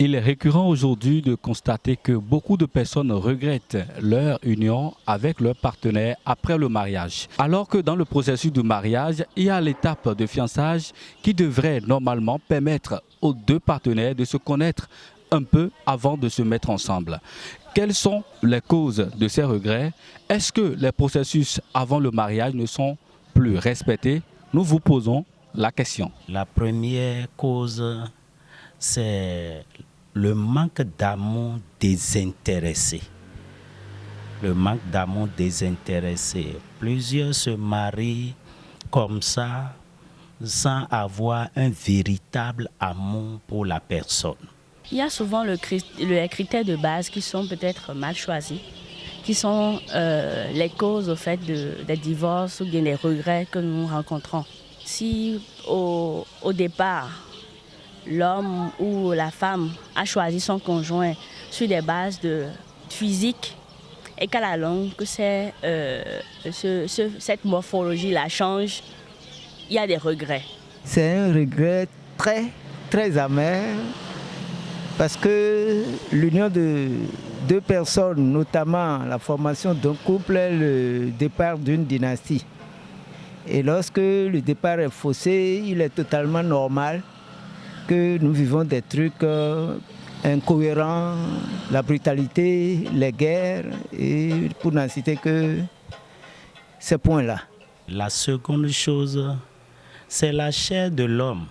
Il est récurrent aujourd'hui de constater que beaucoup de personnes regrettent leur union avec leur partenaire après le mariage. Alors que dans le processus du mariage, il y a l'étape de fiançage qui devrait normalement permettre aux deux partenaires de se connaître un peu avant de se mettre ensemble. Quelles sont les causes de ces regrets? Est-ce que les processus avant le mariage ne sont plus respectés? Nous vous posons la question. La première cause, c'est le manque d'amour désintéressé. Le manque d'amour désintéressé. Plusieurs se marient comme ça sans avoir un véritable amour pour la personne. Il y a souvent les critères de base qui sont peut-être mal choisis, qui sont les causes au fait des divorces ou bien des regrets que nous rencontrons. Si au départ, l'homme ou la femme a choisi son conjoint sur des bases de physique et qu'à la longue, que cette morphologie-là change, il y a des regrets. C'est un regret très, très amer parce que l'union de deux personnes, notamment la formation d'un couple, est le départ d'une dynastie. Et lorsque le départ est faussé, il est totalement normal que nous vivons des trucs incohérents, la brutalité, les guerres, et pour n'en citer que ces points-là. La seconde chose, c'est la chair de l'homme.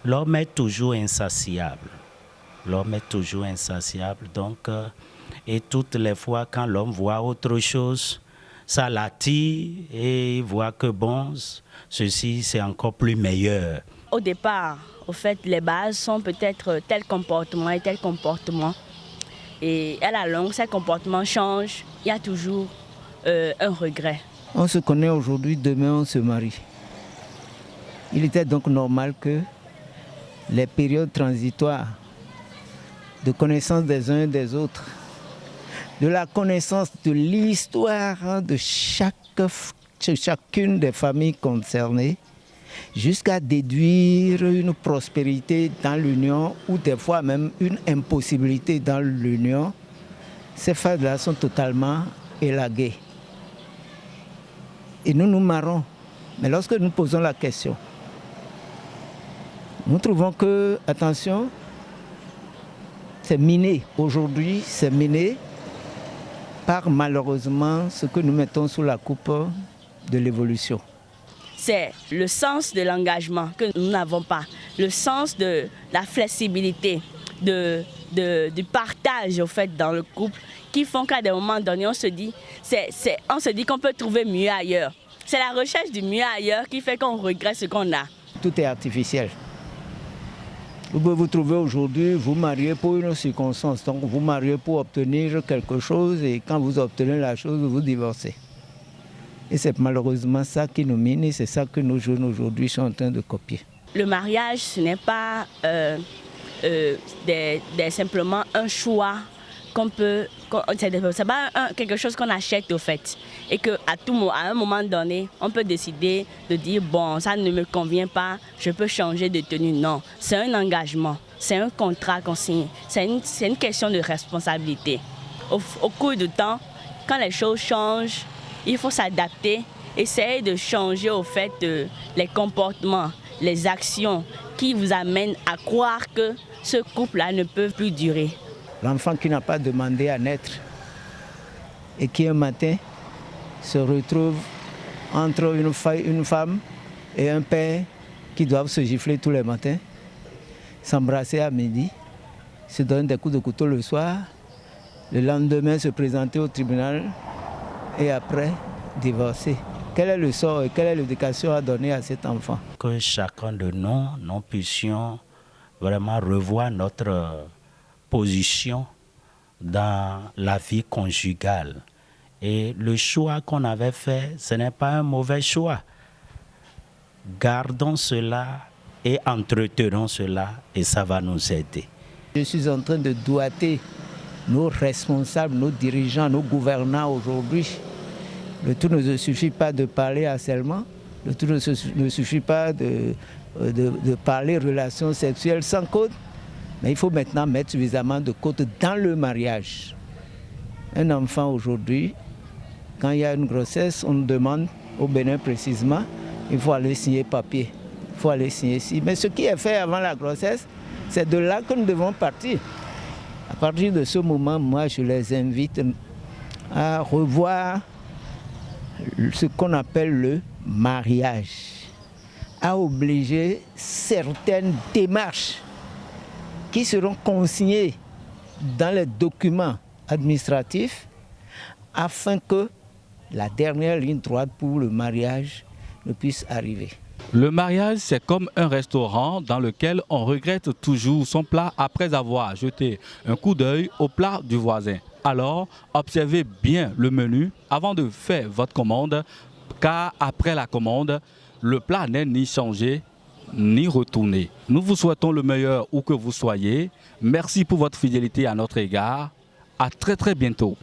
L'homme est toujours insatiable. L'homme est toujours insatiable. Donc, et toutes les fois quand l'homme voit autre chose, ça l'attire et il voit que bon, ceci c'est encore plus meilleur. Au départ, au fait, les bases sont peut-être tel comportement et tel comportement. Et à la longue, ces comportements changent. Il y a toujours un regret. On se connaît aujourd'hui, demain on se marie. Il était donc normal que les périodes transitoires de connaissance des uns et des autres, de la connaissance de l'histoire de chacune des familles concernées, jusqu'à déduire une prospérité dans l'union ou des fois même une impossibilité dans l'union, ces phases-là sont totalement élaguées. Et nous nous marrons. Mais lorsque nous posons la question, nous trouvons que, attention, c'est miné. Aujourd'hui, c'est miné par malheureusement ce que nous mettons sous la coupe de l'évolution. C'est le sens de l'engagement que nous n'avons pas, le sens de la flexibilité, du partage au fait dans le couple, qui font qu'à des moments donnés, on se dit qu'on peut trouver mieux ailleurs. C'est la recherche du mieux ailleurs qui fait qu'on regrette ce qu'on a. Tout est artificiel. Vous pouvez vous trouver aujourd'hui, vous mariez pour une circonstance, donc vous mariez pour obtenir quelque chose et quand vous obtenez la chose, vous divorcez. Et c'est malheureusement ça qui nous mine et c'est ça que nos jeunes aujourd'hui sont en train de copier. Le mariage, ce n'est pas simplement un choix qu'on peut... C'est pas quelque chose qu'on achète au fait. Et qu'à un moment donné, on peut décider de dire, bon, ça ne me convient pas, je peux changer de tenue. Non, c'est un engagement, c'est un contrat qu'on signe, c'est une question de responsabilité. Au cours du temps, quand les choses changent, il faut s'adapter, essayer de changer au fait les comportements, les actions qui vous amènent à croire que ce couple-là ne peut plus durer. L'enfant qui n'a pas demandé à naître et qui un matin se retrouve entre une femme et un père qui doivent se gifler tous les matins, s'embrasser à midi, se donner des coups de couteau le soir, le lendemain se présenter au tribunal et après divorcer. Quel est le sort et quelle est l'éducation à donner à cet enfant? Que chacun de nous puissions vraiment revoir notre position dans la vie conjugale. Et le choix qu'on avait fait, ce n'est pas un mauvais choix. Gardons cela et entretenons cela et ça va nous aider. Je suis en train de doiter nos responsables, nos dirigeants, nos gouvernants aujourd'hui. Le tout ne suffit pas de parler harcèlement, le tout ne suffit pas de parler relations sexuelles sans code. Mais il faut maintenant mettre suffisamment de côté dans le mariage. Un enfant aujourd'hui, quand il y a une grossesse, on demande au Bénin précisément, il faut aller signer papier, il faut aller signer ici. Mais ce qui est fait avant la grossesse, c'est de là que nous devons partir. À partir de ce moment, moi, je les invite à revoir ce qu'on appelle le mariage, à obliger certaines démarches qui seront consignées dans les documents administratifs afin que la dernière ligne droite pour le mariage ne puisse arriver. Le mariage, c'est comme un restaurant dans lequel on regrette toujours son plat après avoir jeté un coup d'œil au plat du voisin. Alors, observez bien le menu avant de faire votre commande, car après la commande, le plat n'est ni changé ni retourné. Nous vous souhaitons le meilleur où que vous soyez. Merci pour votre fidélité à notre égard. À très bientôt.